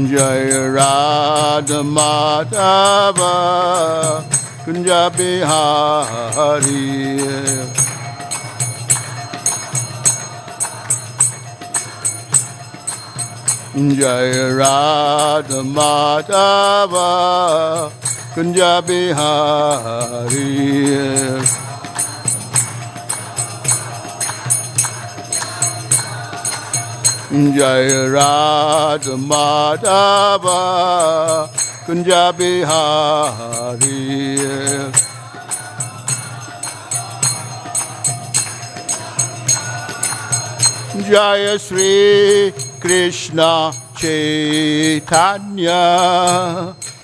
Jaya Radha Madhava Kunja Bihari. Jaya Radha Madhava Kunja Bihari. Jaya Radha Madhava Kunja Bihari. Jaya Sri Krishna Caitanya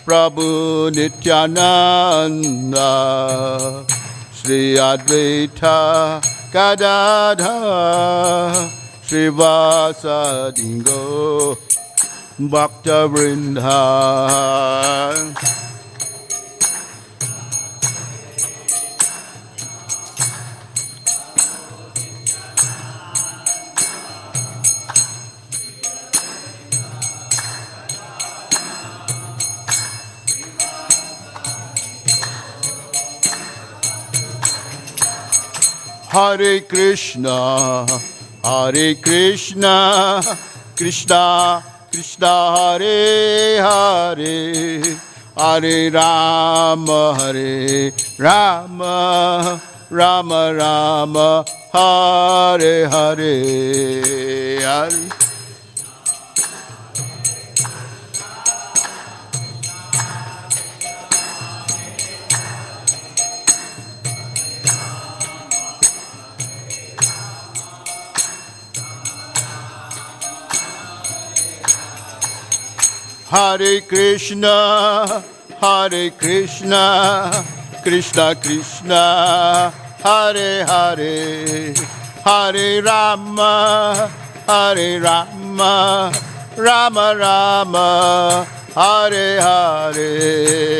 Prabhu Nityananda Sri Advaita Gadadhar Srivasa-dingo Bhakta Vrinda. Hare Krishna, Hare Krishna, Krishna Krishna Hare Hare, Hare Rama, Hare Rama, Rama Rama, Hare Hare, Hare. Hare Krishna, Hare Krishna, Krishna Krishna, Hare Hare, Hare Rama, Hare Rama, Rama Rama, Hare Hare.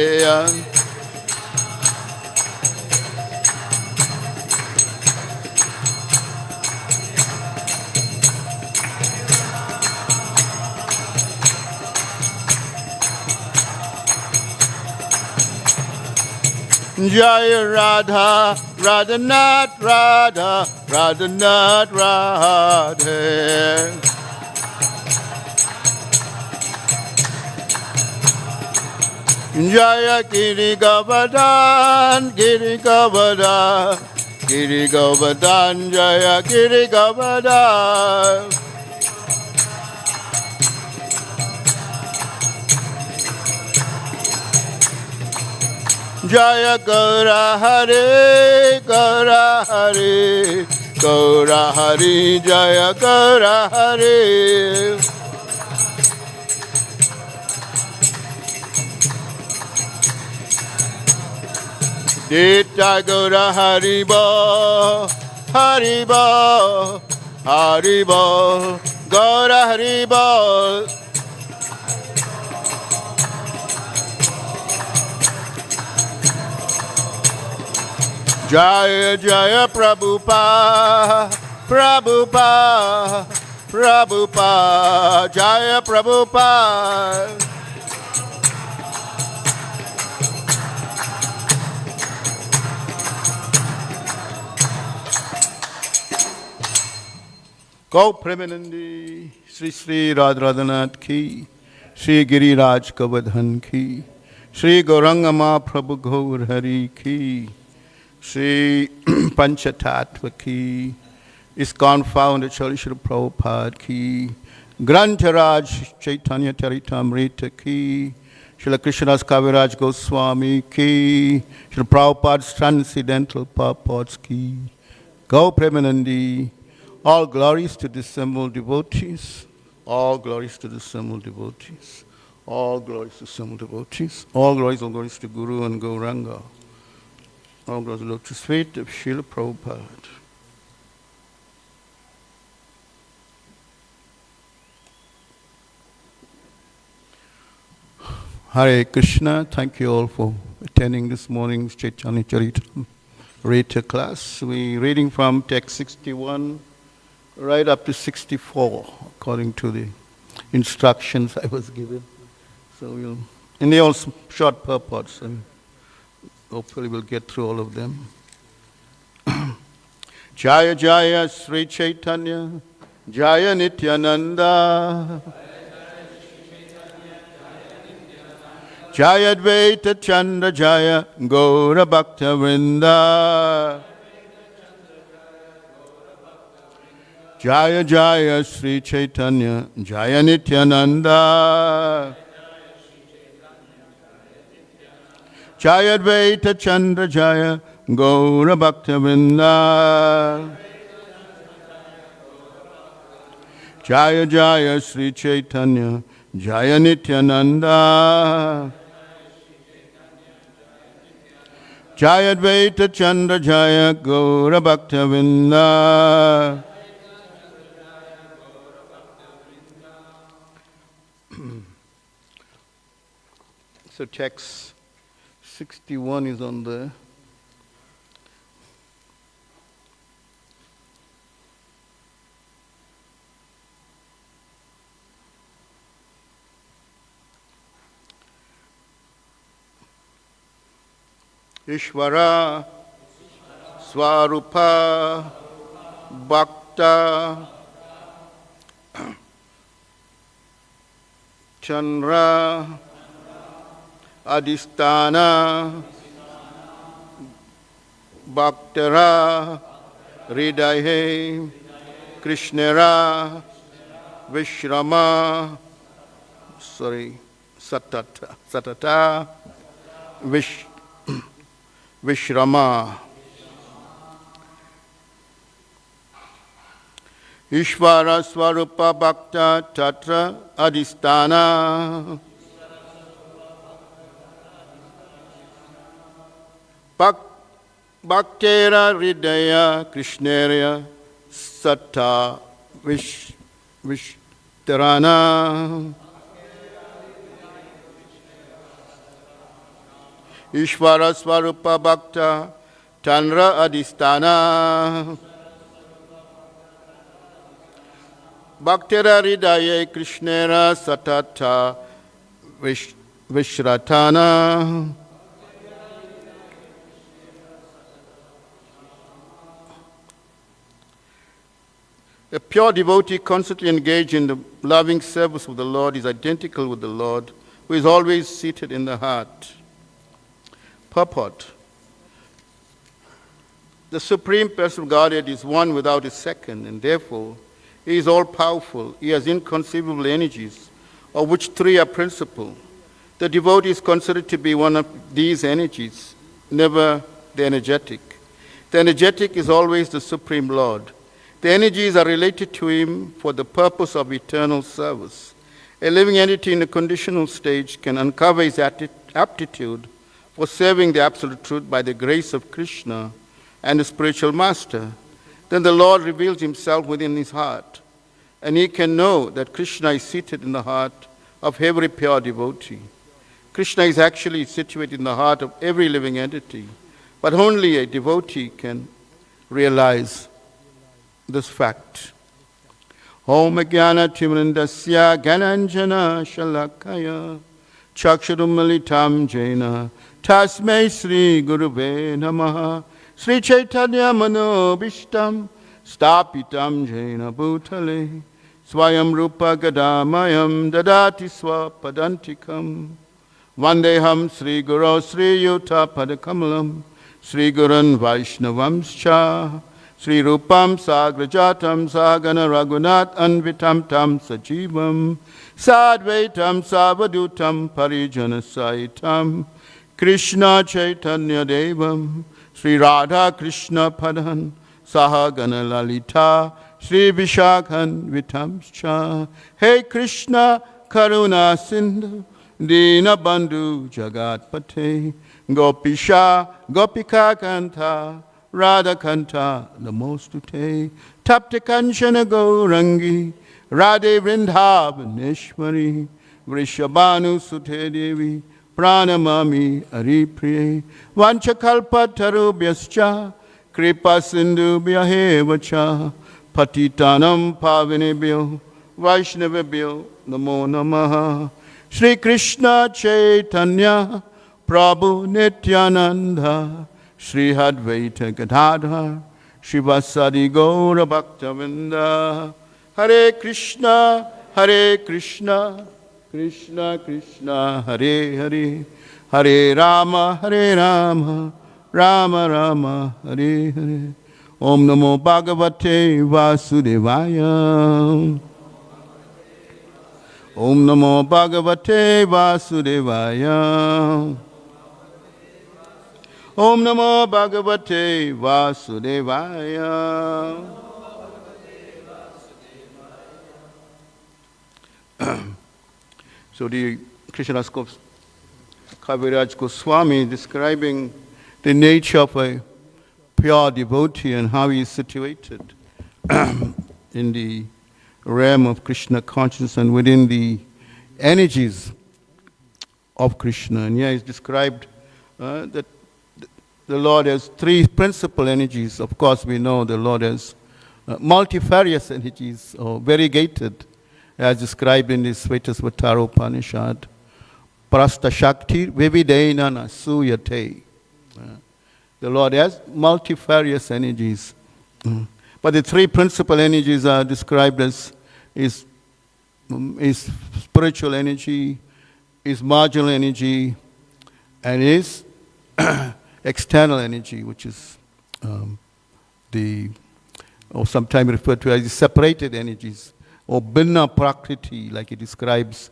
Jaya Radha, Radhanath Radha, Radhanath Radhe. Jaya Giri Govardhan, Giri Govardhan, Giri Govardhan, Jaya Giri Govardhan. Jaya Gaura Hare, Gaura Hare, Gaura Hare, Jaya Gaura Hare. Nitya Gaura Haribo, Haribo, Haribo, Gaura Haribo. Jaya Jaya Prabhupada, Prabhupada, Prabhupada, Jaya Prabhupada. Go Premanandi, Sri Sri Radhanath ki, Sri Giriraj Govardhan ki, Sri Gauranga Mahaprabhu Gaur Hari ki, Sri Panchatattva ki, ISKCON founder Srila Prabhupada ki, Grantharaj Chaitanya caritamrta ki, Srila Krishnadas Kaviraj Goswami ki, Srila Prabhupada's transcendental purports ki. Go Premanandi, all glories to the assembled devotees, all glories to the assembled devotees, all glories to the assembled devotees, all glories to Guru and Gauranga. All glories to the lotus feet of Srila Prabhupada. Hare Krishna, thank you all for attending this morning's Chaitanya Charitamrta class. We're reading from text 61 right up to 64, according to the instructions I was given. So and they're all short purports, and hopefully we'll get through all of them. Jaya Jaya Sri Caitanya, Jaya Nityananda, Jaya Advaita Chandra Jaya Gaura Bhakta Vrinda, Jaya Jaya Sri Caitanya, Jaya Nityananda, Jaya Advaita Chandra Jaya Gaura Bhakta Vrinda, Jaya Jaya Sri Caitanya, Jaya Nityananda, Jaya Advaita Chandra Jaya Gaura Bhakta Vrinda. So text 61 is on there. Ishvara Swarupa Bhakta Chandra Adhisthana Bhaktara Hridaye Krishnera Vishrama Satata Vishrama Ishvara Swarupa Bhakta Tatra Adhisthana Bhaktera Hridaya Krishnera Satta Vishtarana Ishvara Swarupa Bhakta Tanra Adhisthana Bhaktera Hridaya Krishnera Satata Vishratana. A pure devotee constantly engaged in the loving service of the Lord is identical with the Lord, who is always seated in the heart. Purport. The Supreme Personal Godhead is one without a second, and therefore He is all-powerful. He has inconceivable energies, of which three are principal. The devotee is considered to be one of these energies, never the energetic. The energetic is always the Supreme Lord. The energies are related to Him for the purpose of eternal service. A living entity in a conditional stage can uncover his aptitude for serving the Absolute Truth by the grace of Krishna and the spiritual master. Then the Lord reveals Himself within his heart, and he can know that Krishna is seated in the heart of every pure devotee. Krishna is actually situated in the heart of every living entity, but only a devotee can realize this fact. Om Jnana Timrindasya Gananjana Shalakaya Chakshurumalitam Jaina Tasmai Sri Guruve Namaha Sri Caitanya Manobishtam Stapitam Jaina Bhutale Swayam Rupa Gadamayam Dadati Swapadantikam Vandeham Sri Guru Sri Yuta Padakamalam Sri Gurun Vaishnavamscha Sri Rupam Sagrajatam Sagana Raghunath Anvitam Tam Sajivam Sadvaitam Savadutam Parijana Saitam Krishna Chaitanya Devam Sri Radha Krishna Padan Sahagana Lalita Sri Vishakhan Vitamscha Hey Krishna Karuna Sindhu Dina Bandhu Jagat Pate Gopisha Gopika Kanta Radha Kanta Namostute Tapta Kanchana Gaurangi Radhe Vrindavaneshwari Vrishabhanu Sute Devi Pranamami Aripriye Vanchakalpa Tarubhyascha Kripa Sindhu Bhyahevacha Patitanam Pavinebhyo Vaishnavebhyo Namo Namaha. Sri Krishna Chaitanya Prabhu Nityananda Sri Advaita Gadadhar Shivasadi Gaura Bhaktavinda. Hare Krishna, Krishna Krishna, Hare Hare, Hare Rama, Rama Rama, Hare Hare. Om Namo Bhagavate Vasudevaya. Om Namo Bhagavate Vasudevaya. Om Namo Bhagavate Vasudevaya. So the Krishnadas Kaviraj Goswami describing the nature of a pure devotee and how he is situated in the realm of Krishna consciousness and within the energies of Krishna. And here is described that the Lord has three principal energies. Of course, we know the Lord has multifarious energies, or variegated, as described in the Svetasvatara Upanishad. Prasta Shakti Vividena Nasuyate. The Lord has multifarious energies. But the three principal energies are described as is spiritual energy, is marginal energy, and is external energy, which is or sometimes referred to as the separated energies, or Binna Prakriti, like it describes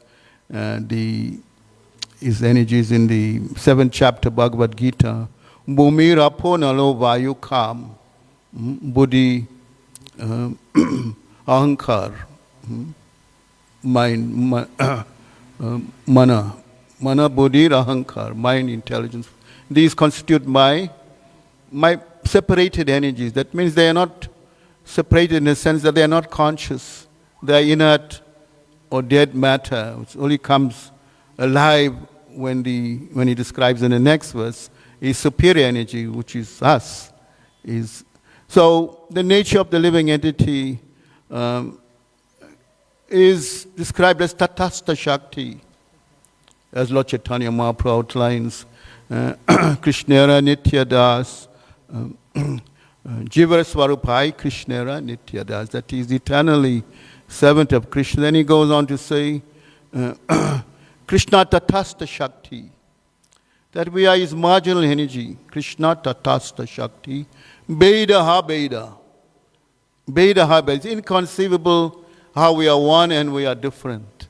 his energies in the 7th chapter Bhagavad Gita. Bhumi Rapo Nalo Vayu Kam, Buddhi Ahankar, mind, Mana, Buddhi, Ahankar, mind, intelligence. These constitute my separated energies. That means they are not separated in the sense that they are not conscious. They are inert or dead matter, which only comes alive when he describes in the next verse is superior energy, which is us. So the nature of the living entity is described as Tatastha Shakti, as Lord Chaitanya Mahaprabhu outlines. Krishnera Nitya Das, Jivara Swarupai Krishnera Nitya Das, that he is eternally servant of Krishna. Then he goes on to say, Krishna Tatastha Shakti, that we are his marginal energy. Krishna Tatastha Shakti, Beda Ha Beda. Beda Ha Beda. It's inconceivable how we are one and we are different.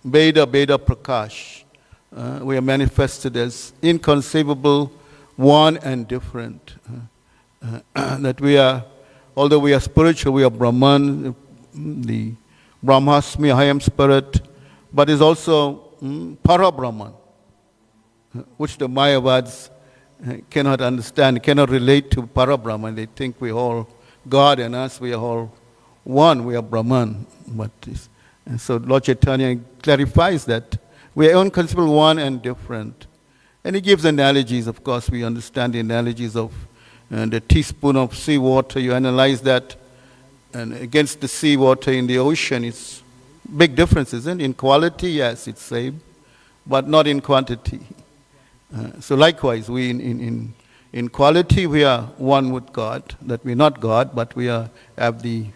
Beda Prakash. We are manifested as inconceivable, one and different. That we are, although we are spiritual, we are Brahman, the Brahmasmi, I am spirit, but is also Para Brahman, which the Mayavads cannot understand, cannot relate to Para Brahman. They think we are all God and us, we are all one, we are Brahman. And so Lord Chaitanya clarifies that we are inconceivable, one and different. And he gives analogies. Of course, we understand the analogies of the teaspoon of seawater. You analyze that, and against the seawater in the ocean, it's big differences. And in quality, yes, it's same, but not in quantity. So likewise, we in quality, we are one with God. That we're not God, but we have the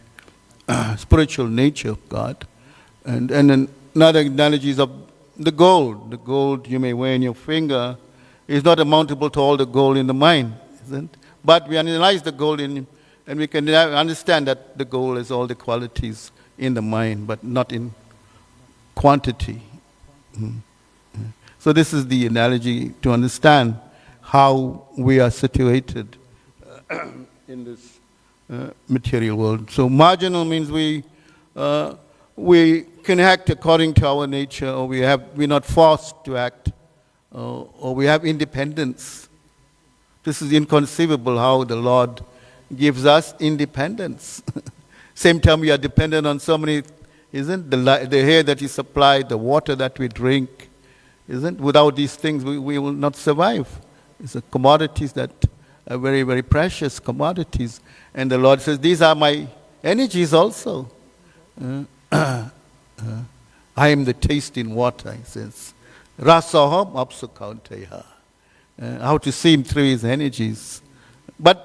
spiritual nature of God. And another analogy is of the gold. The gold you may wear in your finger is not amountable to all the gold in the mine, isn't it? But we analyze the gold and we can understand that the gold has all the qualities in the mine, but not in quantity. So this is the analogy to understand how we are situated in this material world. So marginal means we can act according to our nature, or we're not forced to act, or we have independence. This is inconceivable how the Lord gives us independence. Same time we are dependent on so many, isn't the air that He supplied, the water that we drink, isn't? Without these things we will not survive. It's commodities that are very, very precious commodities. And the Lord says, these are my energies also. I am the taste in water, he says. Rasaham apsukaunteya. How to see him through his energies. But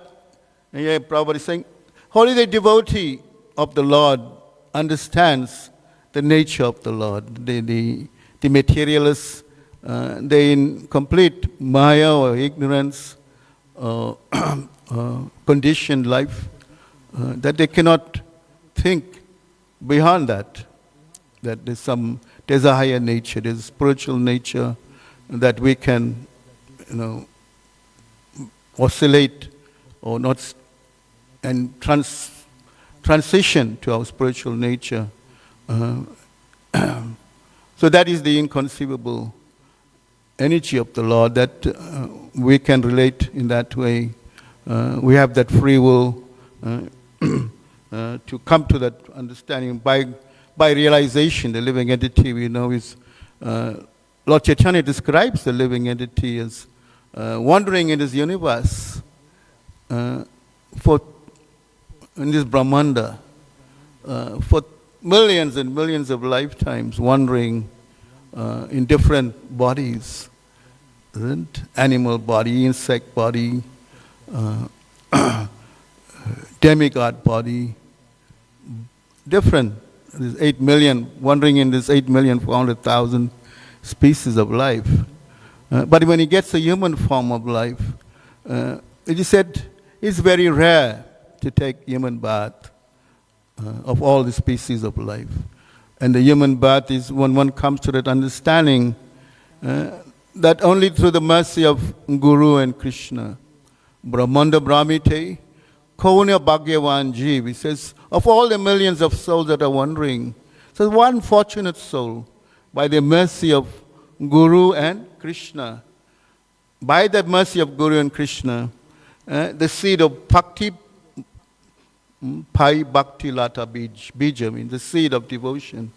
yeah, Prabhupada is saying, only the devotee of the Lord understands the nature of the Lord. The materialists, they in complete maya or ignorance, conditioned life, that they cannot think beyond that. That there's a higher nature, there's a spiritual nature that we can, oscillate or not, and transition to our spiritual nature. So that is the inconceivable energy of the Lord that we can relate in that way. We have that free will to come to that understanding by realization. The living entity we know is, Lord Chaitanya describes the living entity as wandering in this universe, in this Brahmanda, for millions and millions of lifetimes, wandering in different bodies, animal body, insect body, demigod body, different. There's 8 million, wandering in this 8,400,000 species of life. But when he gets a human form of life, it is said it's very rare to take human birth of all the species of life. And the human birth is when one comes to that understanding that only through the mercy of Guru and Krishna, Brahmanda Brahmite, Kaunya Bhagyavan Jeev, he says, of all the millions of souls that are wandering, so one fortunate soul, by the mercy of Guru and Krishna, by the mercy of Guru and Krishna, the seed of Bhakti, Pai Bhakti Lata Bija, means the seed of devotion,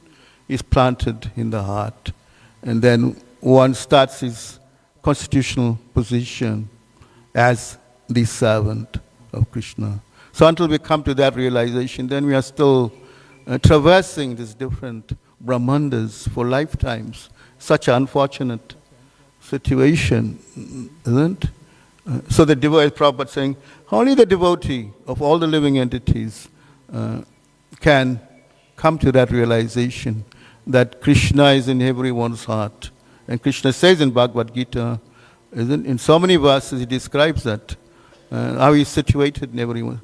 is planted in the heart. And then one starts his constitutional position as the servant of Krishna. So until we come to that realization, then we are still traversing these different Brahmandas for lifetimes. Such an unfortunate situation, isn't it? So the devotee, Prabhupada saying, only the devotee of all the living entities can come to that realization that Krishna is in everyone's heart. And Krishna says in Bhagavad Gita, in so many verses he describes that, how he is situated in everyone.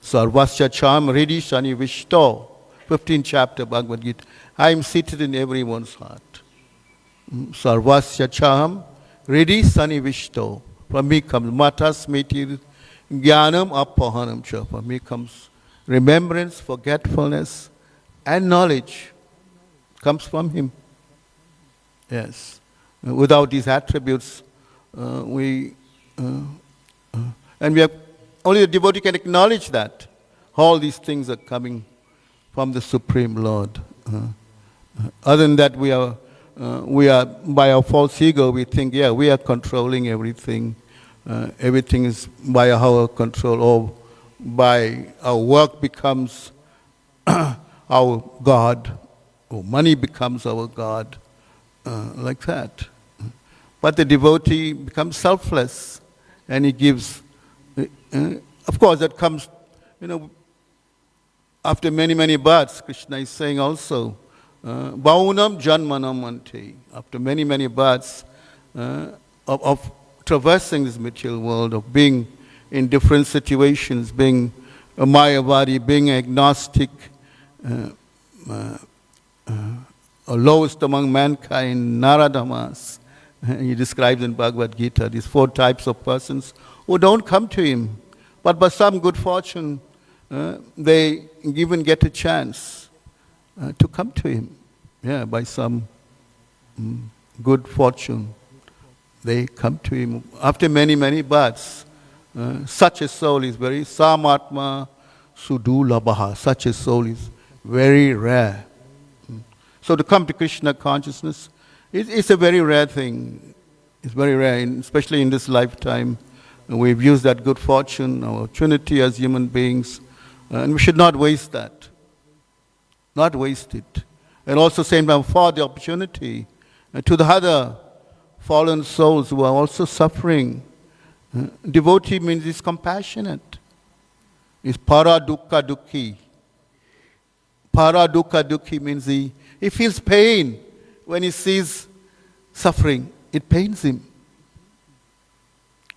Sarvasya cham ridi shani vishto, 15th chapter Bhagavad Gita. I am seated in everyone's heart. Sarvasya cham ridi shani vishto. From me comes mata smiti jnanam apahanam cha. From me comes remembrance, forgetfulness, and knowledge. Comes from him. Yes. Without these attributes, and we have, only the devotee can acknowledge that all these things are coming from the Supreme Lord. Other than that, we are by our false ego, we think, we are controlling everything. Everything is by our control, or by our work becomes our God, or money becomes our God, like that. But the devotee becomes selfless, and he gives. Of course, that comes, after many, many births. Krishna is saying also, Baunam Janmanam Ante. After many, many births of traversing this material world, of being in different situations, being a Mayavadi, being agnostic, lowest among mankind, Naradamas. He describes in Bhagavad Gita these 4 types of persons who don't come to him, but by some good fortune, they even get a chance to come to him. By some good fortune, they come to him after many, many births. Such a soul is very samatma sudulabaha. Such a soul is very rare. So to come to Krishna consciousness, it's a very rare thing. It's very rare, especially in this lifetime. We've used that good fortune, our opportunity as human beings, and we should not waste that. not waste it. And also same time for the opportunity to the other fallen souls who are also suffering. Devotee means he's compassionate. It's para dukkha dukhi. Para dukkha dukhi means he feels pain when he sees suffering. It pains him.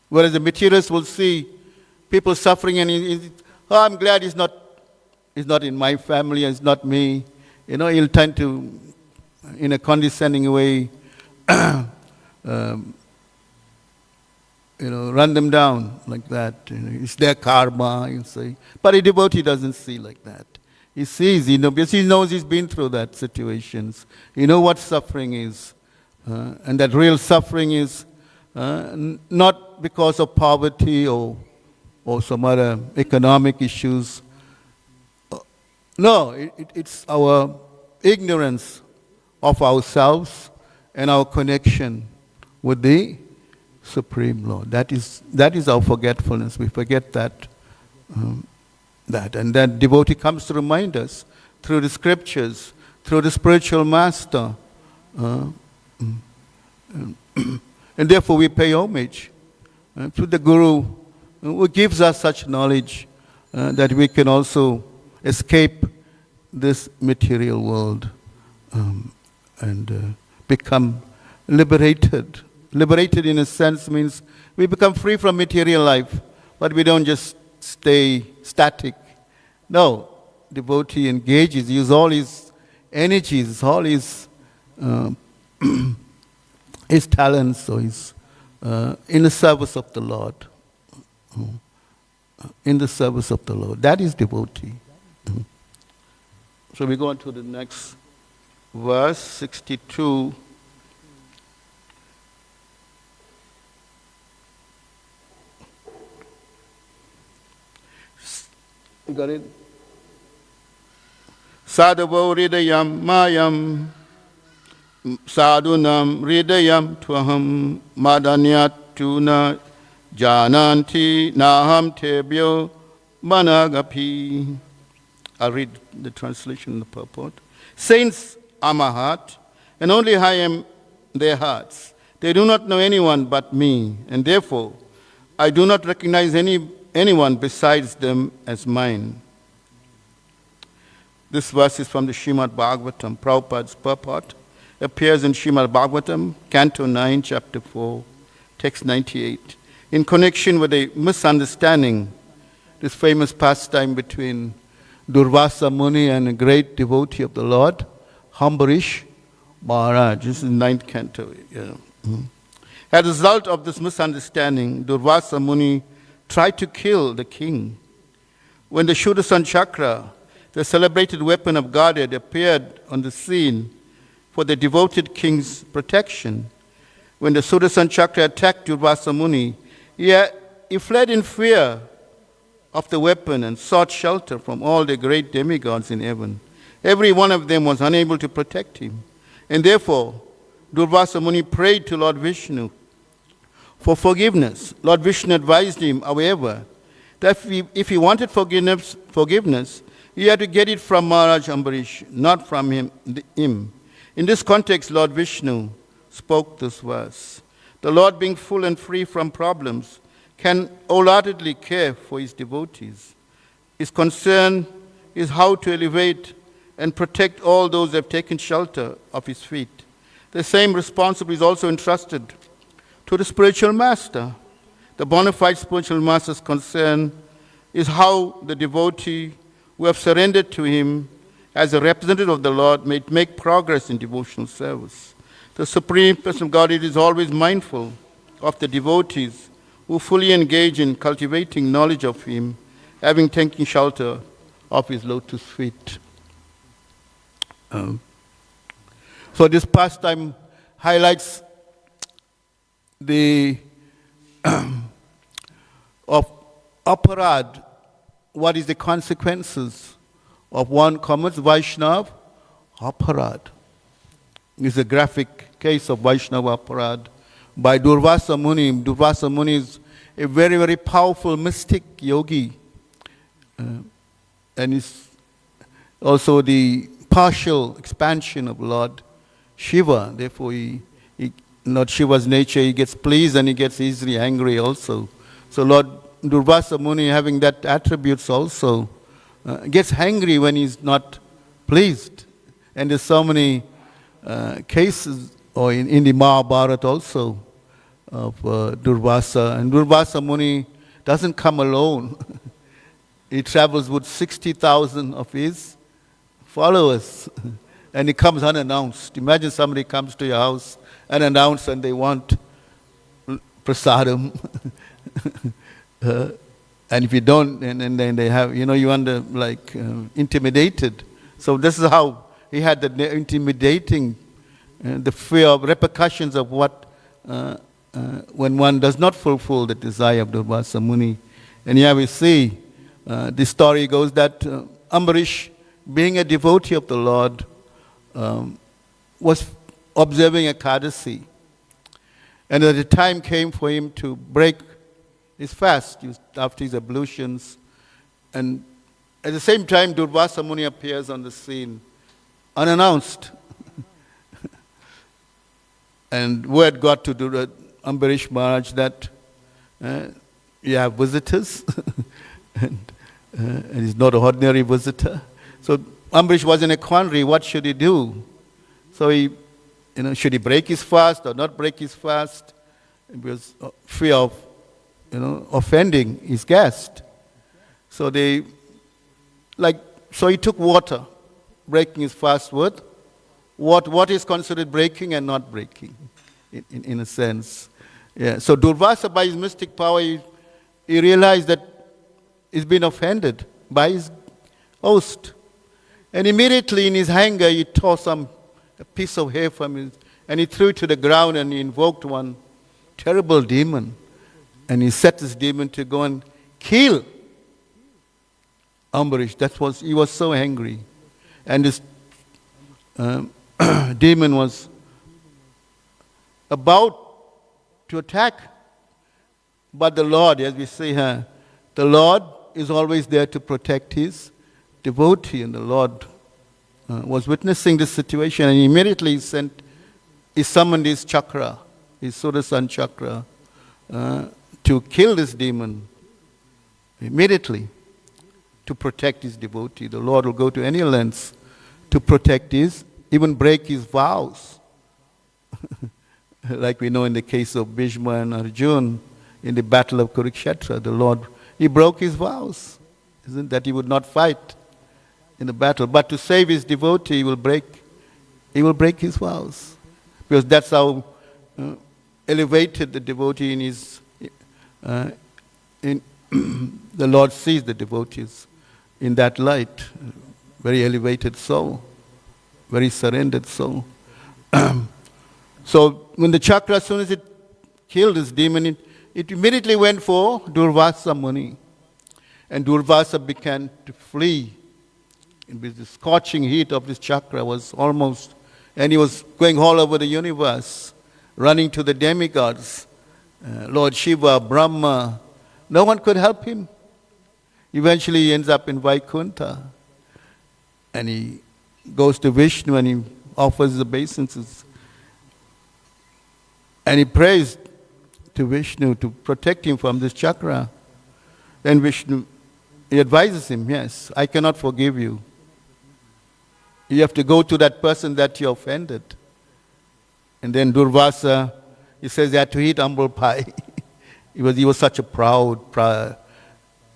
Whereas the materialist will see people suffering and I'm glad he's not in my family, it's not me. He'll tend to, in a condescending way, run them down like that. It's their karma, you say. But a devotee doesn't see like that. He sees, because he knows he's been through that situations. You know what suffering is. And that real suffering is not because of poverty or some other economic issues. No, it's our ignorance of ourselves and our connection with the Supreme Lord. That is our forgetfulness. We forget that. And then devotee comes to remind us through the scriptures, through the spiritual master. And therefore we pay homage to the Guru who gives us such knowledge that we can also escape this material world and become liberated. Liberated in a sense means we become free from material life, but we don't just stay static. No, devotee engages, uses all his energies, all his his talents, or his in the service of the Lord. In the service of the Lord. That is devotee. So we go on to the next verse, 62. You got it? Sadhavo hridayam mayam sadhunam hridayam tvaham madanyatuna jananti naham tebyo managapi. I'll read the translation in the purport. Saints are my heart, and only I am their hearts. They do not know anyone but me, and therefore I do not recognize anyone besides them as mine. This verse is from the Srimad Bhagavatam. Prabhupada's purport appears in Srimad Bhagavatam, Canto 9, Chapter 4, Text 98, in connection with a misunderstanding, this famous pastime between Durvasa Muni and a great devotee of the Lord, Ambarish Maharaj. This is 9th canto. Yeah. As a result of this misunderstanding, Durvasa Muni tried to kill the king. When the Sudarshan Chakra, the celebrated weapon of Godhead, appeared on the scene for the devoted king's protection, when the Sudarshan Chakra attacked Durvasa Muni, he fled in fear of the weapon and sought shelter from all the great demigods in heaven. Every one of them was unable to protect him. And therefore, Durvasa Muni prayed to Lord Vishnu for forgiveness. Lord Vishnu advised him, however, that if he wanted forgiveness, he had to get it from Maharaj Ambarish, not from him. In this context, Lord Vishnu spoke this verse. The Lord, being full and free from problems, can wholeheartedly care for his devotees. His concern is how to elevate and protect all those who have taken shelter of his feet. The same responsibility is also entrusted to the spiritual master. The bona fide spiritual master's concern is how the devotee who have surrendered to him as a representative of the Lord may make progress in devotional service. The Supreme Person of Godhead is always mindful of the devotees who fully engage in cultivating knowledge of him, having taken shelter of his lotus feet. So this pastime highlights the of aparad, what is the consequences of one commits Vaishnava aparad. It's a graphic case of Vaishnava aparad by Durvasa Muni. Durvasa Muni is a very, very powerful mystic yogi, and is also the partial expansion of Lord Shiva. Therefore, not Shiva's nature, he gets pleased and he gets easily angry also. So Lord Durvasa Muni, having that attributes also, gets angry when he's not pleased. And there's so many cases, or in the Mahabharata also, of Durvasa. And Durvasa Muni doesn't come alone. He travels with 60,000 of his followers. And he comes unannounced. Imagine somebody comes to your house unannounced and they want prasadam. And if you don't, and then they have, you under intimidated. So this is how he had the intimidating, the fear of repercussions of what, when one does not fulfill the desire of Durvasa Muni. And here we see, the story goes that Ambarish, being a devotee of the Lord, was observing Ekadasi. And the time came for him to break his fast after his ablutions. And at the same time, Durvasa Muni appears on the scene, unannounced. And word got to Ambarish Maharaj that you have visitors, and he's not an ordinary visitor. So Ambarish was in a quandary. What should he do? So he, should he break his fast or not break his fast? Because fear of, offending his guest. So so he took water, breaking his fast with what is considered breaking and not breaking, in a sense. Yeah. So Durvasa, by his mystic power, he realized that he's been offended by his host. And immediately in his anger, he tore a piece of hair from his, and he threw it to the ground, and he invoked one terrible demon. And he set this demon to go and kill Ambarish. He was so angry. And this demon was about to attack. But the Lord, as we say here, the Lord is always there to protect his devotee. And the Lord was witnessing this situation, and immediately he summoned his chakra, his Sudarshan chakra, to kill this demon immediately, to protect his devotee. The Lord will go to any lengths to protect even break his vows. Like we know in the case of Bhishma and Arjuna in the battle of Kurukshetra, the Lord, he broke his vows, isn't that he would not fight in the battle, but to save his devotee, he will break his vows, because that's how elevated the devotee the Lord sees the devotees in that light, very elevated soul, very surrendered soul. So when the chakra, as soon as it killed this demon, it immediately went for Durvasa Muni, and Durvasa began to flee. With the scorching heat of this chakra was almost, and he was going all over the universe, running to the demigods, Lord Shiva, Brahma. No one could help him. Eventually he ends up in Vaikuntha, and he goes to Vishnu and he offers the obeisances. And he prays to Vishnu to protect him from this chakra. Then Vishnu, he advises him, yes, I cannot forgive you. You have to go to that person that you offended. And then Durvasa, he says he had to eat humble pie. He was such a proud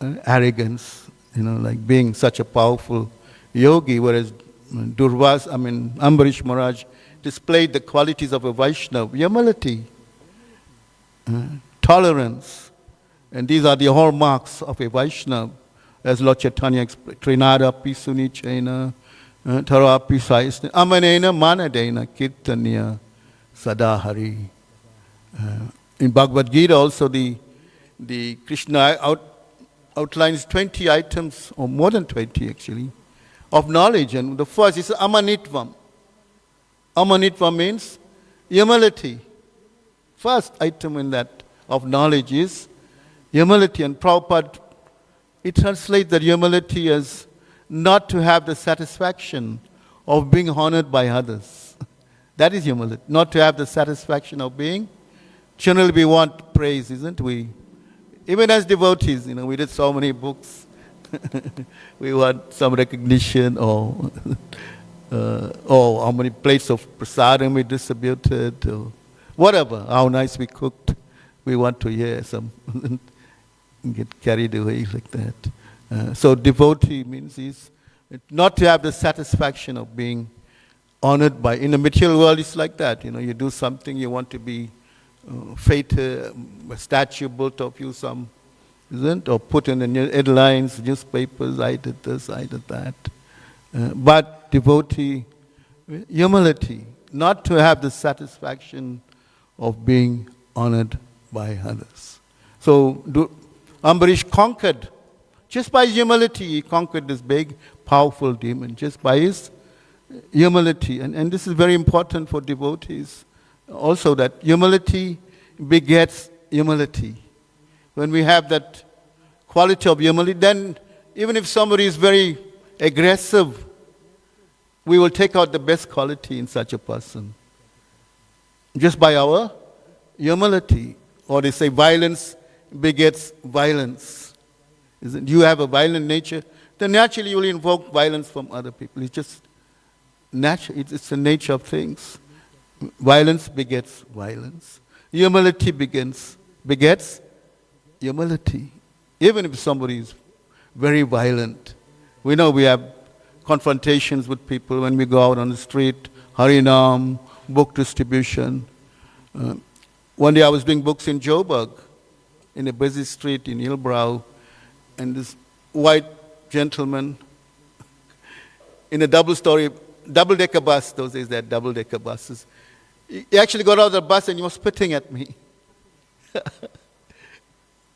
arrogance, like being such a powerful yogi, whereas Ambarish Maharaj displayed the qualities of a Vaishnava: humility, tolerance. And these are the hallmarks of a Vaishnava, as Lord Chaitanya explained. Trinada pisuni chaina, tarapi saisna, amanena manadena kirtanya sadahari. In Bhagavad Gita also the Krishna outlines 20 items, or more than 20 actually, of knowledge. And the first is amanitvam. Amanitvam means humility. First item in that of knowledge is humility. And Prabhupada, it translates that humility as not to have the satisfaction of being honored by others. That is humility. Not to have the satisfaction of being. Generally we want praise, isn't we? Even as devotees, we did so many books. We want some recognition or how many plates of prasadam we distributed or whatever, how nice we cooked. We want to hear some, get carried away like that. So devotee means is not to have the satisfaction of being honored by, in the material world it's like that, you do something, you want to be feted, a statue built of you, some, isn't, or put in the headlines, newspapers, I did this, I did that. But devotee, humility, not to have the satisfaction of being honored by others. So Ambarish conquered, just by his humility, he conquered this big, powerful demon, just by his humility. And this is very important for devotees. Also that humility begets humility. When we have that quality of humility, then even if somebody is very aggressive, we will take out the best quality in such a person. Just by our humility. Or they say violence begets violence. You have a violent nature, then naturally you will invoke violence from other people. It's just natural. It's the nature of things. Violence begets violence. Humility begets humility. Even if somebody is very violent. We know we have confrontations with people when we go out on the street, Harinam, book distribution. One day I was doing books in Joburg, in a busy street in Hillbrow, and this white gentleman in a double-decker bus, those days they had double-decker buses. He actually got out of the bus and he was spitting at me.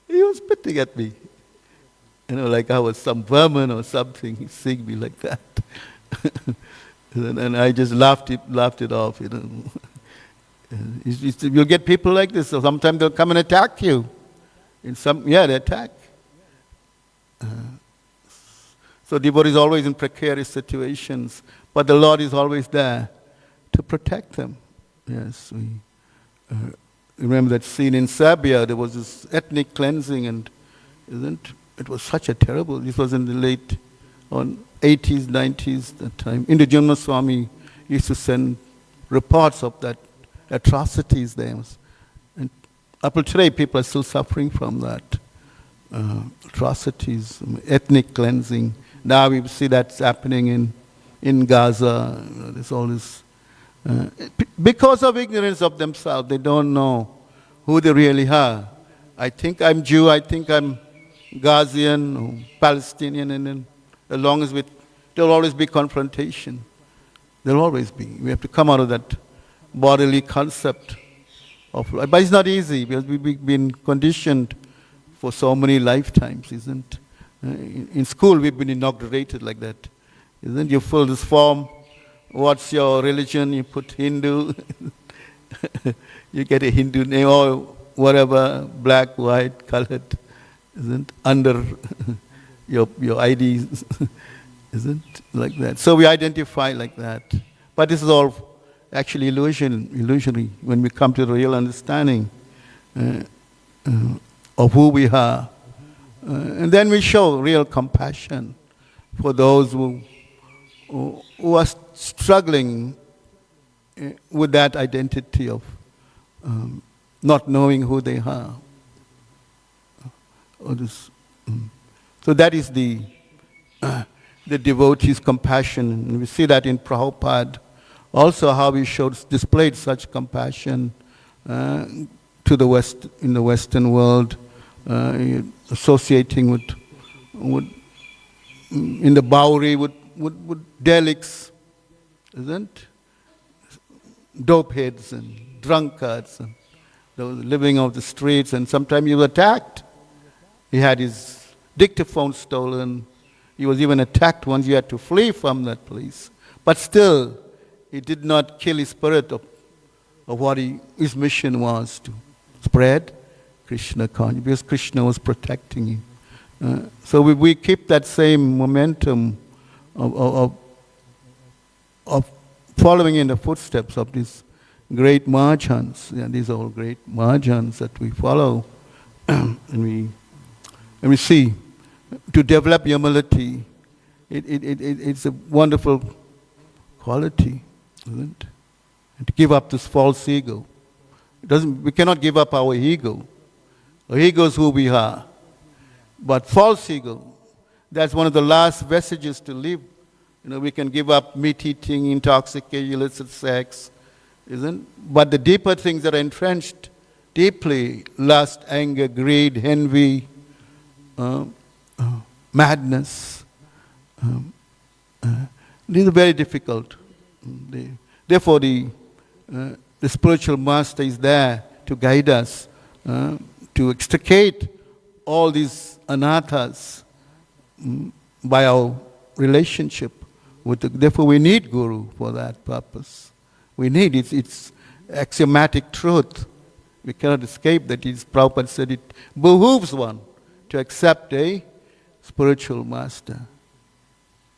He was spitting at me. Like I was some vermin or something. He's seeing me like that. And I just laughed it off, You'll get people like this. So sometimes they'll come and attack you. They attack. So devotee is always in precarious situations, but the Lord is always there to protect them. Yes, we remember that scene in Serbia. There was this ethnic cleansing, and it was such a terrible. This was in the late 80s, 90s. That time, Indra Swami used to send reports of that atrocities there. And up till today, people are still suffering from that. Atrocities, ethnic cleansing. Now we see that's happening in Gaza. There's all this. Because of ignorance of themselves, they don't know who they really are. I think I'm Jew, I think I'm Gazian, or Palestinian, and then along with, there'll always be confrontation. There'll always be. We have to come out of that bodily concept of life. But it's not easy because we've been conditioned for so many lifetimes, isn't it? In school we've been inaugurated like that. Isn't it? You fill this form, what's your religion? You put Hindu. You get a Hindu name or whatever, black, white, colored, isn't it? Under your ID, isn't it? Like that. So we identify like that. But this is all actually illusory when we come to the real understanding of who we are. And then we show real compassion for those who are struggling with that identity of not knowing who they are. So that is the devotee's compassion. And we see that in Prabhupada. Also how he displayed such compassion to the West, in the Western world, associating with in the Bowery with delics, isn't? Dope heads and drunkards and those living off the streets, and sometimes he was attacked. He had his dictaphone stolen. He was even attacked once. He had to flee from that place. But still, he did not kill his spirit of what his mission was to spread Krishna consciousness, because Krishna was protecting him. So we keep that same momentum of following in the footsteps of these great Mahajans. Yeah, these are all great Mahajans that we follow and we see. To develop humility, it's a wonderful quality, isn't it? And to give up this false ego. We cannot give up our ego. Our ego is who we are. But false ego, that's one of the last vestiges to live. We can give up meat eating, intoxication, illicit sex, isn't? But the deeper things that are entrenched deeply, lust, anger, greed, envy, madness, these are very difficult. Therefore, the spiritual master is there to guide us, to extricate all these anathas by our relationship with therefore we need Guru for that purpose. We need it's axiomatic truth. We cannot escape that. Prabhupada said it behooves one to accept a spiritual master.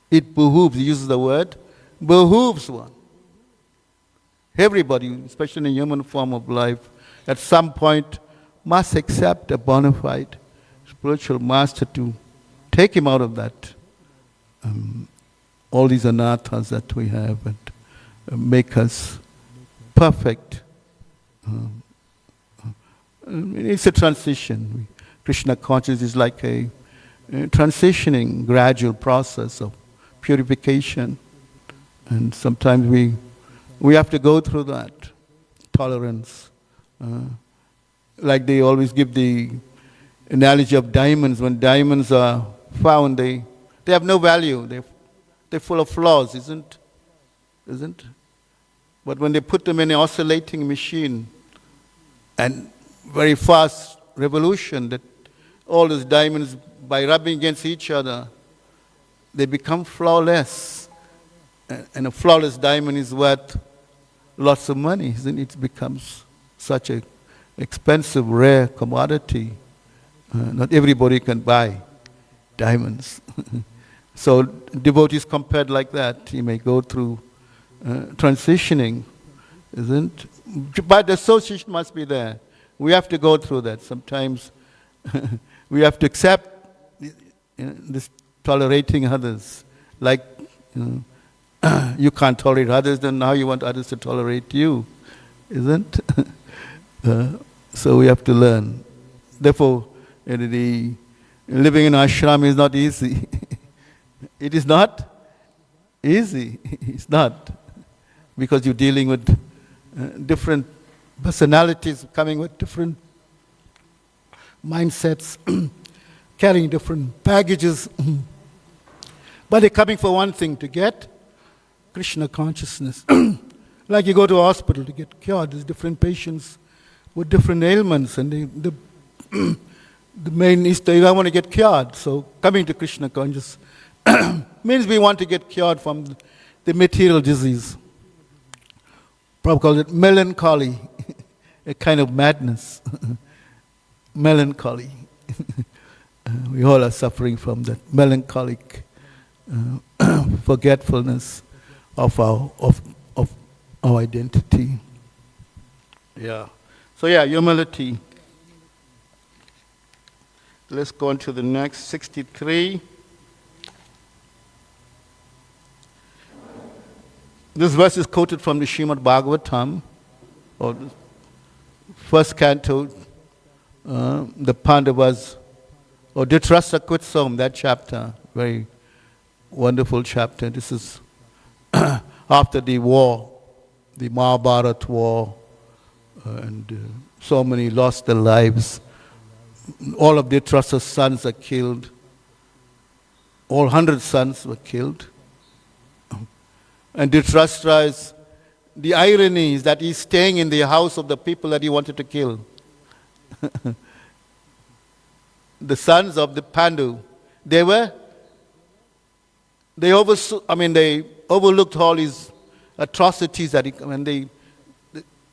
It behooves, he uses the word, behooves one. Everybody, especially in the human form of life, at some point must accept a bona fide spiritual master to take him out of that, all these anathas that we have, and make us perfect. It's a transition. Krishna consciousness is like a transitioning, gradual process of purification. And sometimes we have to go through that. Tolerance. Like they always give the analogy of diamonds. When diamonds are found, they have no value. They're full of flaws, isn't? But when they put them in an oscillating machine and very fast revolution, that all those diamonds, by rubbing against each other, they become flawless. And a flawless diamond is worth lots of money, isn't it? It becomes such an expensive, rare commodity. Not everybody can buy diamonds. So devotees compared like that, he may go through transitioning, isn't? But the association must be there. We have to go through that. Sometimes we have to accept this tolerating others. Like you can't tolerate others, then now you want others to tolerate you, isn't? So we have to learn. Therefore, living in ashram is not easy. It is not easy. It's not. Because you're dealing with different personalities coming with different mindsets, carrying different baggages. But they're coming for one thing, to get Krishna consciousness. Like you go to a hospital to get cured. There's different patients with different ailments, and the main is that I want to get cured. So coming to Krishna consciousness means we want to get cured from the material disease. Prabhupada calls it melancholy, a kind of madness. Melancholy. We all are suffering from that melancholic forgetfulness of our identity. Yeah. So humility. Let's go on to the next, 63. This verse is quoted from the Srimad Bhagavatam, or the first canto, the Pandavas, or Dhritarashtra quits home, that chapter, very wonderful chapter. This is after the war, the Mahabharata war, and so many lost their lives. All of Dhritarashtra's sons are killed. All 100 sons were killed. And Dhritarashtra the irony is that he's staying in the house of the people that he wanted to kill. The sons of the Pandu, they overlooked all his atrocities that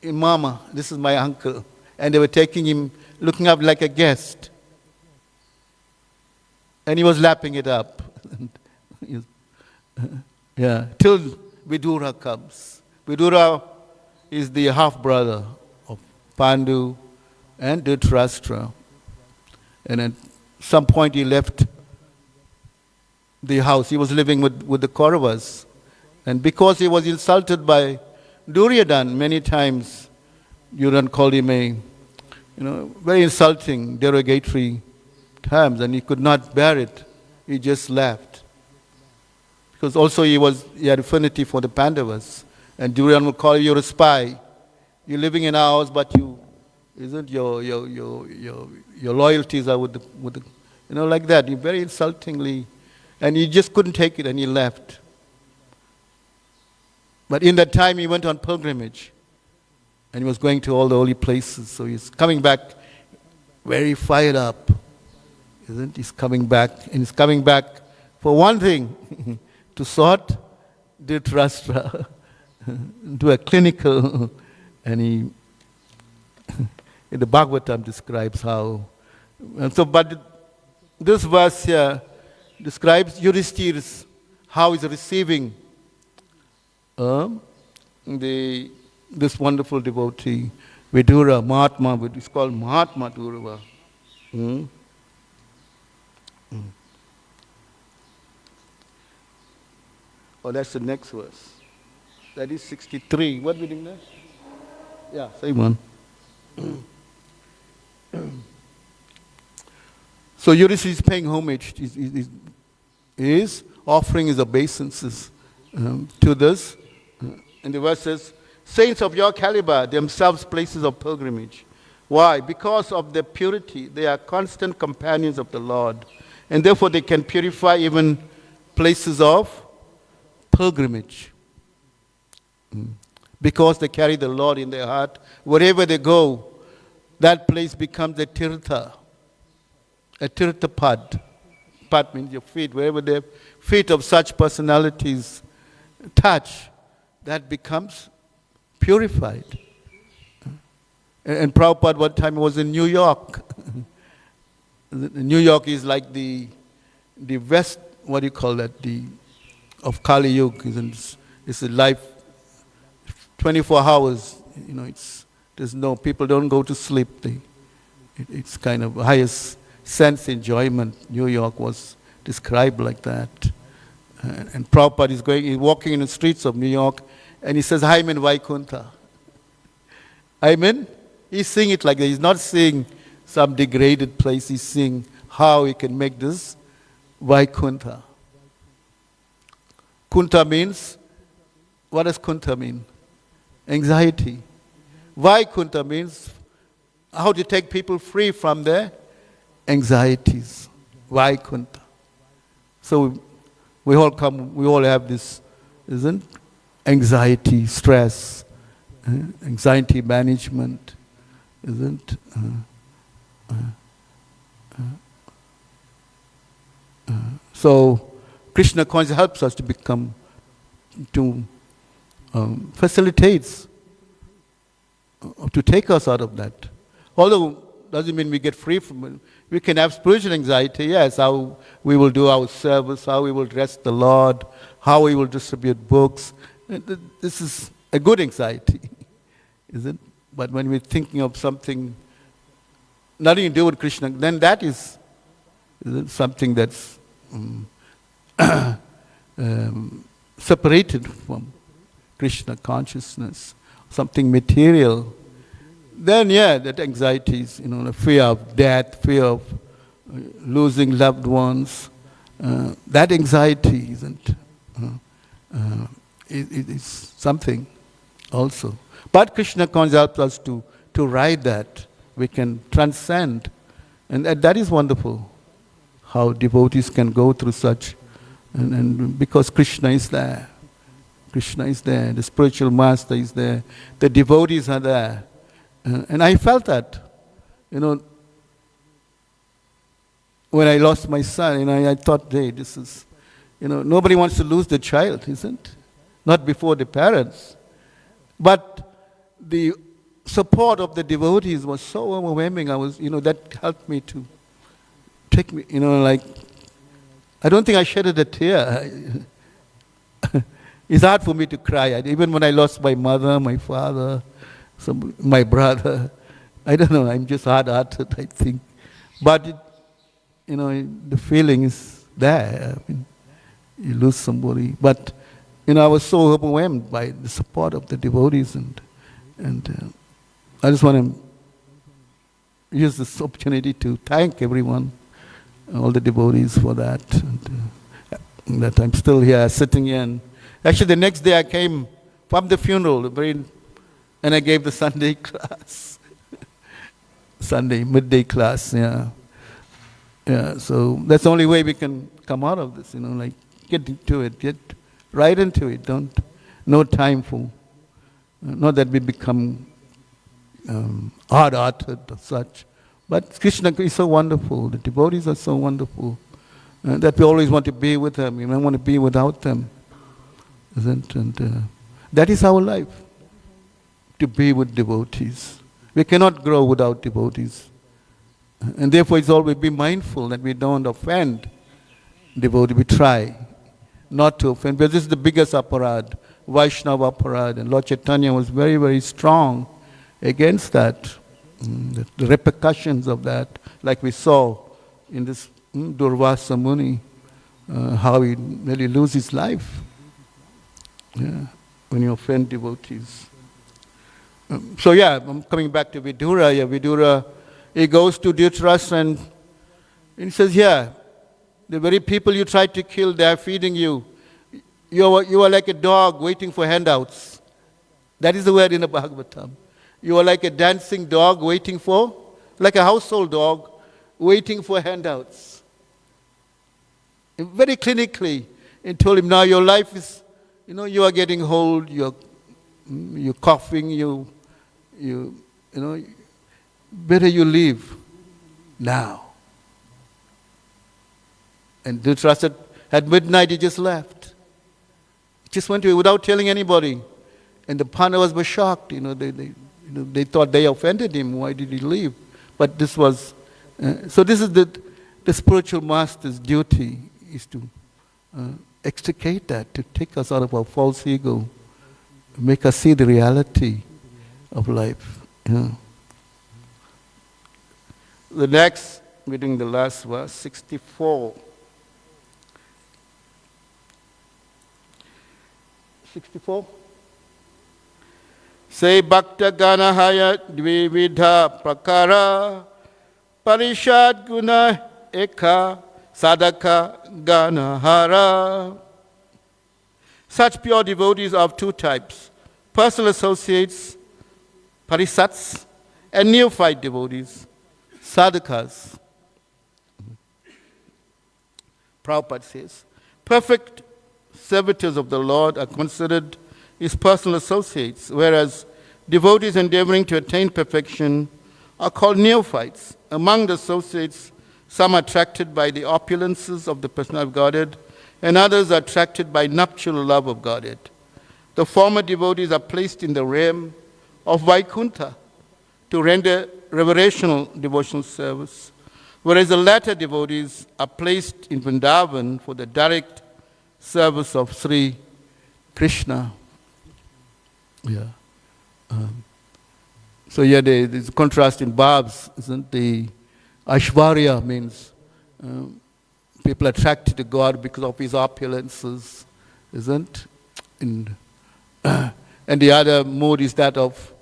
Mama, this is my uncle, and they were taking him, looking up like a guest. And he was lapping it up. Till Vidura comes. Vidura is the half-brother of Pandu and Dhritarashtra. And at some point he left the house. He was living with the Kauravas. And because he was insulted by Duryodhana many times, Duryodhana called him very insulting, derogatory terms, and he could not bear it. He just left. Because also he had affinity for the Pandavas. And Duryodhana would call you a spy. You're living in our house, but your loyalties are with the like that. He very insultingly, and he just couldn't take it, and he left. But in that time, he went on pilgrimage, and he was going to all the holy places. So he's coming back very fired up, isn't he? He's coming back, and he's coming back for one thing, to sort Dhritarashtra, do a clinical, and he, in the Bhagavatam describes how. But this verse here describes Yudhishthira's, how he's receiving this wonderful devotee, Vidura, Mahatma, it's called Mahatma Durava. Oh, that's the next verse. That is 63. What we doing there? Yeah, same one. So Yudhishthira is paying homage. His offering his obeisances to this. And the verse says, saints of your caliber, themselves places of pilgrimage. Why? Because of their purity, they are constant companions of the Lord. And therefore they can purify even places of pilgrimage. Because they carry the Lord in their heart, wherever they go, that place becomes a tirtha. A tirtha pad. Pad means your feet. Wherever the feet of such personalities touch, that becomes purified. And Prabhupada one time was in New York. New York is like the west, what do you call that, of Kali Yuga. It's a life, 24 hours, people don't go to sleep. It's kind of highest sense enjoyment. New York was described like that. And Prabhupada he's walking in the streets of New York, and he says, I'm in Vaikuntha. He's seeing it like that. He's not seeing some degraded place. He's seeing how he can make this Vaikuntha. Kunta means, what does Kunta mean? Anxiety. Vaikuntha means how to take people free from their anxieties. Vaikuntha. So we all have this, isn't anxiety, stress, anxiety management, isn't so Krishna consciousness helps us to facilitates to take us out of that. Although doesn't mean we get free from it. We can have spiritual anxiety, yes, how we will do our service, how we will dress the Lord, how we will distribute books. This is a good anxiety, is it? But when we're thinking of something nothing to do with Krishna, then that is something that's separated from Krishna consciousness, something material. Then, that anxiety is, the fear of death, fear of losing loved ones. That anxiety isn't. It is something also. But Krishna consciousness helps us to ride that. We can transcend. And that is wonderful, how devotees can go through such. And because Krishna is there. Krishna is there. The spiritual master is there. The devotees are there. And I felt that, when I lost my son, I thought, hey, this is, nobody wants to lose the child, isn't? Not before the parents. But the support of the devotees was so overwhelming. That helped me to take me, I don't think I shedded a tear. It's hard for me to cry. Even when I lost my mother, my father, my brother, I don't know, I'm just hard-hearted, I think. But, the feeling is there. I mean, you lose somebody. But, I was so overwhelmed by the support of the devotees. And I just want to use this opportunity to thank everyone, all the devotees for that. And that I'm still here, sitting here. And actually, the next day I came from the funeral, and I gave the Sunday class. Sunday, midday class, yeah. Yeah, so that's the only way we can come out of this, like get into it, get right into it. No time for, not that we become hard-hearted or such. But Krishna is so wonderful, the devotees are so wonderful, that we always want to be with them, we don't want to be without them. And that is our life, to be with devotees. We cannot grow without devotees. And therefore it's always be mindful that we don't offend devotees. We try not to offend, because this is the biggest aparad, Vaishnava aparad, and Lord Chaitanya was very, very strong against that. The repercussions of that, like we saw in this Durvasa Muni, how he really loses his life when you offend devotees. So I'm coming back to Vidura. Vidura, he goes to Dhritarashtra and he says, the very people you tried to kill, they are feeding you. You are like a dog waiting for handouts. That is the word in the Bhagavatam. You are like a dancing dog waiting for, like a household dog waiting for handouts. And very clinically, he told him, now your life is, you are getting old, you're coughing, better you leave now. And Dhritarashtra, at midnight, he just left. He just went away without telling anybody. And the Pandavas were shocked. They thought they offended him. Why did he leave? But this was, so this is the spiritual master's duty, is to extricate that, to take us out of our false ego, make us see the reality of life. The next, reading the last verse, 64. 64? Say Bhakta Ganahaya Dvividha Prakara Parishad Guna Eka Sadaka Ganahara. Such pure devotees are of two types: personal associates, parisats, and neophyte devotees, sadhakas. Prabhupada says, perfect servitors of the Lord are considered his personal associates, whereas devotees endeavoring to attain perfection are called neophytes. Among the associates, some are attracted by the opulences of the personality of Godhead, and others are attracted by nuptial love of Godhead. The former devotees are placed in the realm of Vaikuntha to render reverational devotional service, whereas the latter devotees are placed in Vrindavan for the direct service of Sri Krishna. So there's a contrast in Bhabs, isn't the Aishvarya means people attracted to God because of his opulences, isn't? And the other mood is that of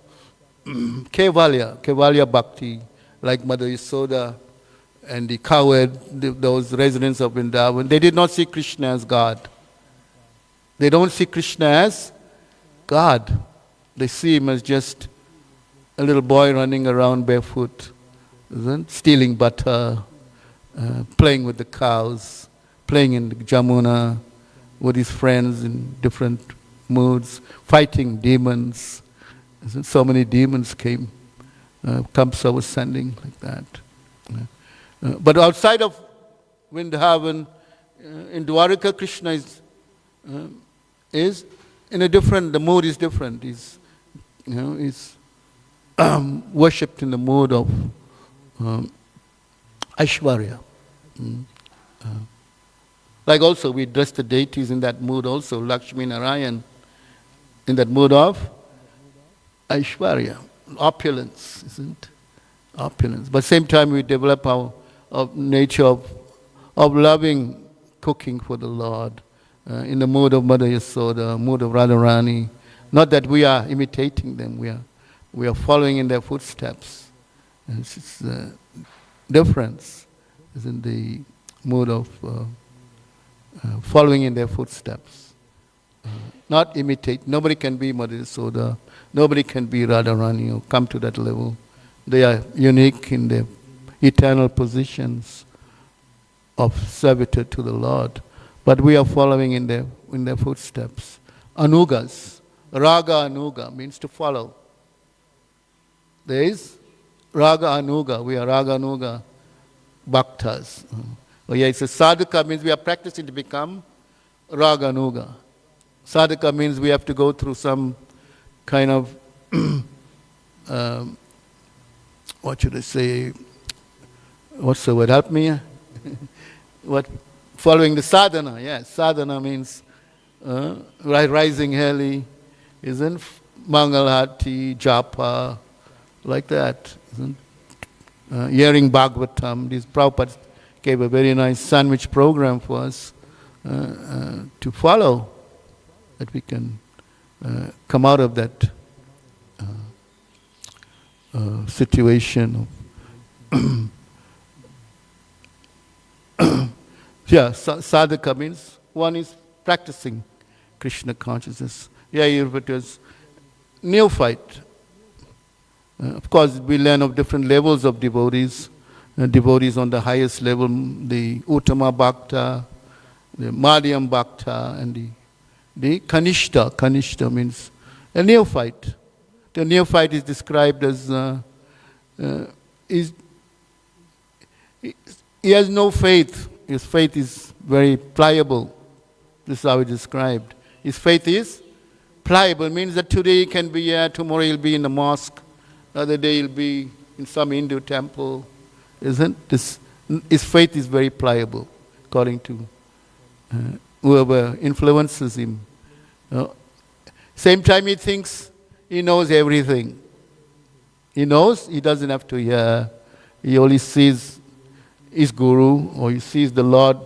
Kevalya Bhakti, like Mother Yasoda and the cowherd, those residents of Vrindavan. They did not see Krishna as God. They don't see Krishna as God. They see him as just a little boy running around barefoot, isn't? Stealing butter, playing with the cows, playing in the Jamuna with his friends in different moods, fighting demons. Isn't? So many demons came. Kamsa was sending like that. But outside of Vrindavan, in Dwarika, Krishna is in a different, the mood is different. He's worshipped in the mood of Aishwarya. Like also we dress the deities in that mood also, Lakshmi Narayan, in that mood of Aishwarya, opulence, isn't it? Opulence. But same time we develop our nature of loving cooking for the Lord, in the mood of Mother Yasoda, mood of Radharani. Not that we are imitating them, we are following in their footsteps. And it's the difference is in the mood of following in their footsteps. Not imitate. Nobody can be Mother Yasoda, nobody can be Radharani or come to that level. They are unique in their eternal positions of servitude to the Lord. But we are following in their footsteps. Anugas. Raga Anuga means to follow. There is Raga Anuga. We are Raga Anuga Bhaktas. Oh yeah, it's a sadhaka means we are practicing to become Raga Anuga. Sadhaka means we have to go through some kind of what should I say? What's the word? Help me. What? Following the sadhana. Yes, sadhana means rising early, isn't Mangalhati, Japa, like that. Isn't? Hearing Bhagavatam. These Prabhupada gave a very nice sandwich program for us to follow, that we can come out of that situation of yeah, sadhaka means one is practicing Krishna consciousness. Yeah, it was neophyte. Of course, we learn of different levels of devotees. Devotees on the highest level, the Uttama Bhakta, the Madhyam Bhakta, and the Kanishta. Kanishta means a neophyte. The neophyte is described as he has no faith. His faith is very pliable. This is how it's described. His faith is pliable, means that today he can be here, tomorrow he'll be in the mosque, the other day he'll be in some Hindu temple. Isn't this? His faith is very pliable, according to whoever influences him. Same time he thinks he knows everything. He knows, he doesn't have to hear. He only sees his guru, or he sees the Lord.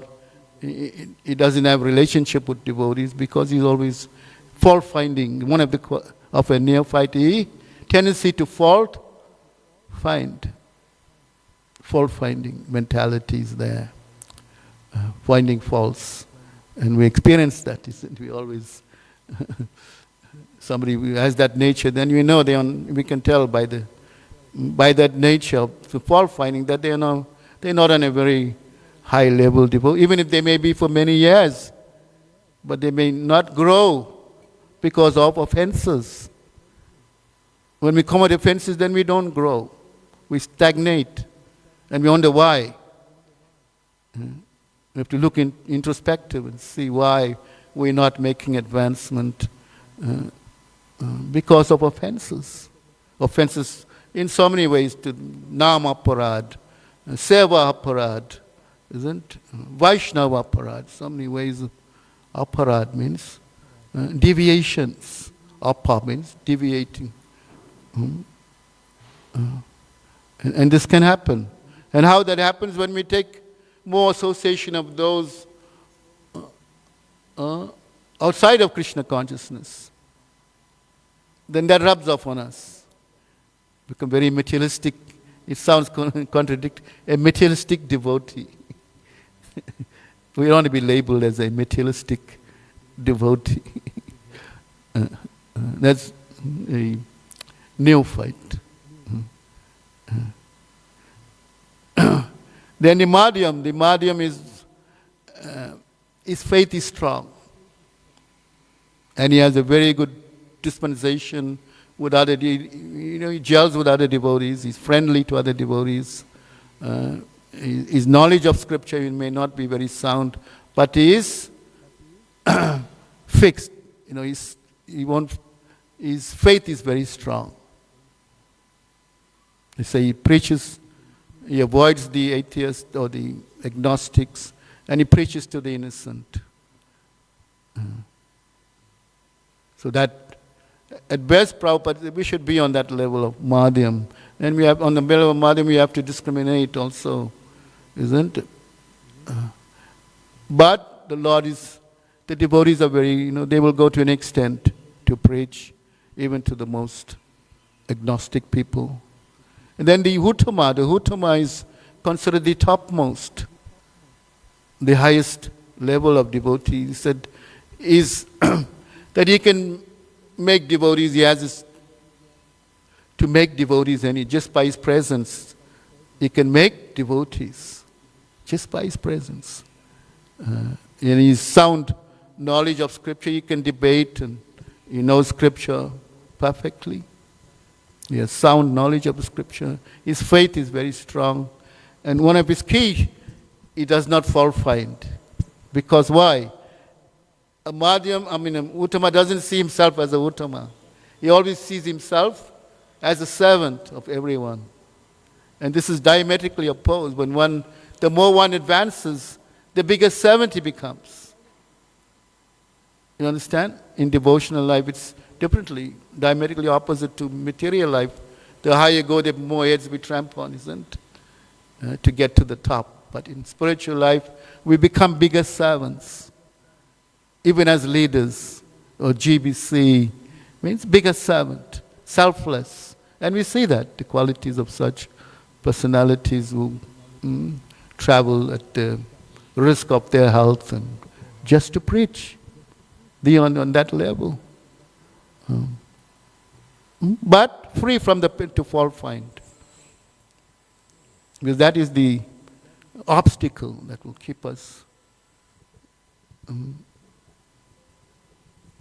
He doesn't have relationship with devotees because he's always fault finding. One of a neophyte, tendency to fault find. Fault finding mentality is there, finding faults, and we experience that. Isn't we always somebody who has that nature? Then we know we can tell by that nature of fault finding that they're not on a very high level devotion, even if they may be for many years, but they may not grow because of offenses. When we commit offenses, then we don't grow. We stagnate, and we wonder why. We have to look introspective and see why we're not making advancement because of offenses. Offenses in so many ways, to Nama Aparad, Seva Aparad, isn't Vaishnava Aparad, so many ways of Aparad means deviations. Apa means deviating. And this can happen. And how that happens when we take more association of those outside of Krishna consciousness, then that rubs off on us. Become very materialistic. It sounds contradictory. A materialistic devotee. We don't want to be labeled as a materialistic devotee. That's a neophyte. Then the Madhyam is, his faith is strong. And he has a very good dispensation with other, he gels with other devotees, he's friendly to other devotees. His knowledge of scripture may not be very sound, but he is fixed. His faith is very strong. They say he preaches, he avoids the atheists or the agnostics, and he preaches to the innocent. So that, at best, Prabhupada, we should be on that level of madhyam. And we have, on the level of madhyam, we have to discriminate also, isn't it? But the Lord is, the devotees are very, they will go to an extent to preach, even to the most agnostic people. And then the Uttama is considered the topmost, the highest level of devotee. He said, is that he can make devotees, he has this, to make devotees, and just by his presence, he can make devotees, just by his presence. In his sound knowledge of scripture, he can debate, and he knows scripture perfectly. He has sound knowledge of the scripture. His faith is very strong. And one of his key, he does not fall find. Because why? A Uttama doesn't see himself as a Uttama. He always sees himself as a servant of everyone. And this is diametrically opposed. When the more one advances, the bigger servant he becomes. You understand? In devotional life, it's differently, diametrically opposite to material life. The higher you go, the more heads we trample on, isn't it? To get to the top. But in spiritual life, we become bigger servants. Even as leaders, or GBC, means bigger servant, selfless. And we see that, the qualities of such personalities who travel at the risk of their health and just to preach. They are on that level. But free from the pit to fall find. Because that is the obstacle that will keep us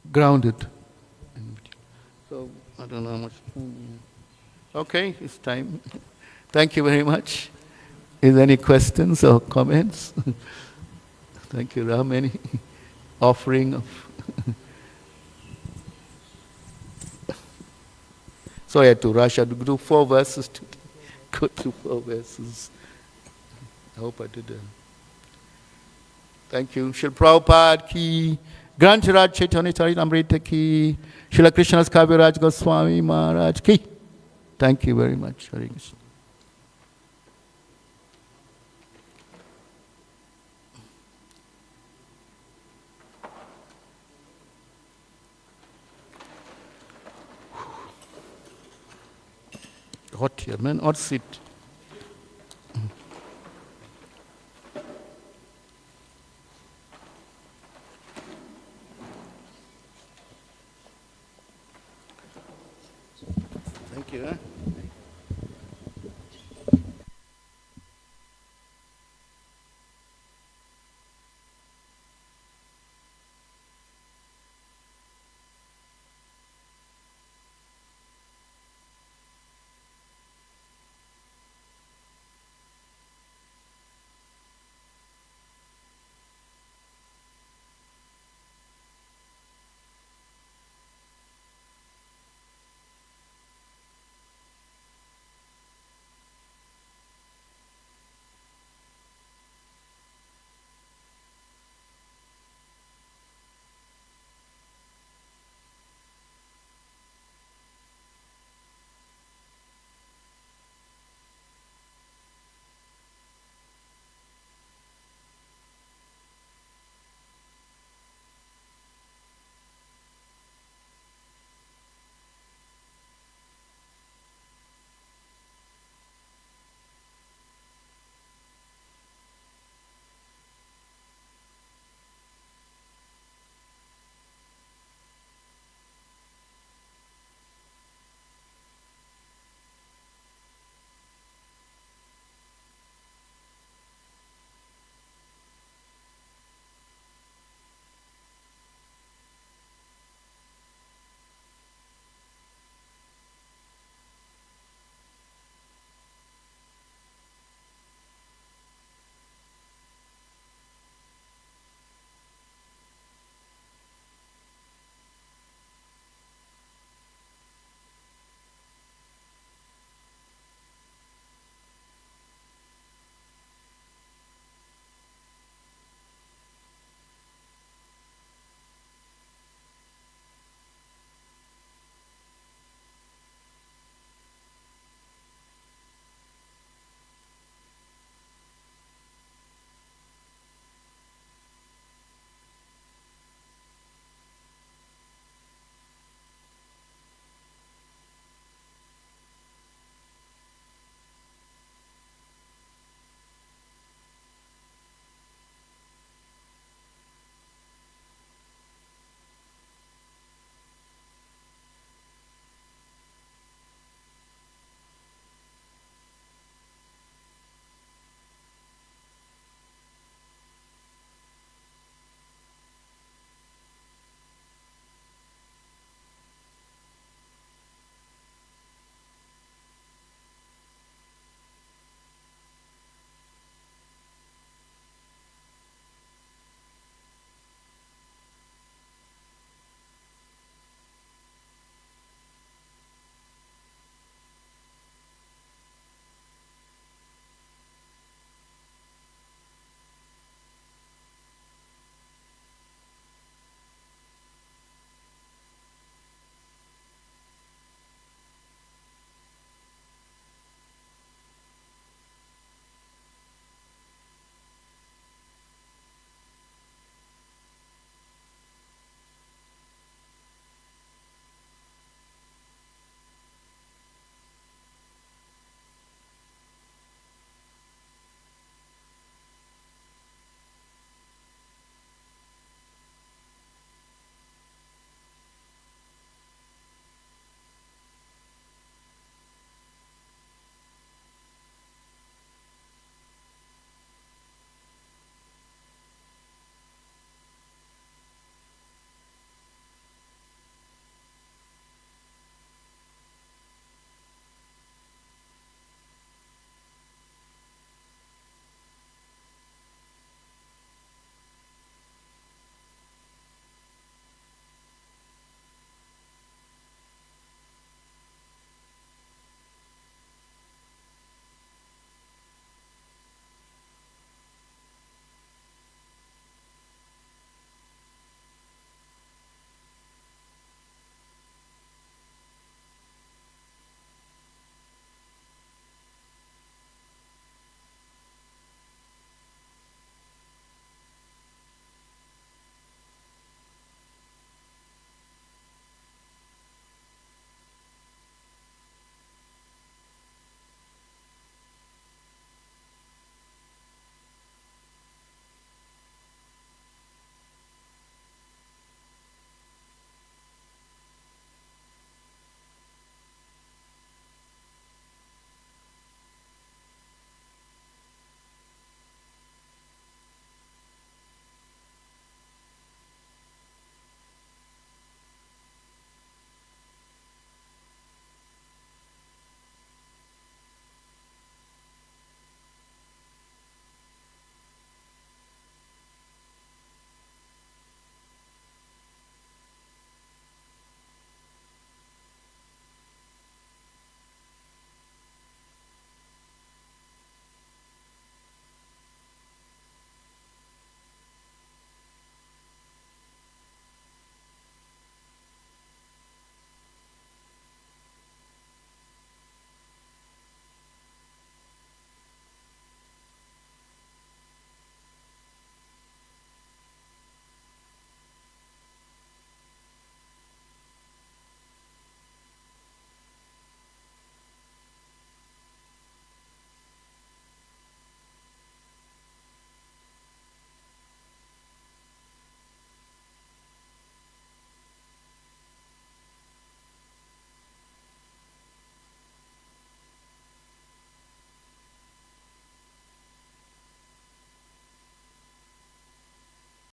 grounded. So, I don't know how much. Okay, it's time. Thank you very much. Is there any questions or comments? Thank you, Ram. Any offering of... So I had to rush. I had to do 4 verses today. Go through 4 verses. I hope I did that. Thank you. Srila Prabhupada ki, Grantaraj Chaitanya Charitamrta ki, Srila Krishnadas Kaviraj Goswami Maharaj ki. Thank you very much. Hare Krishna. Hot here, man. Hot seat. Thank you.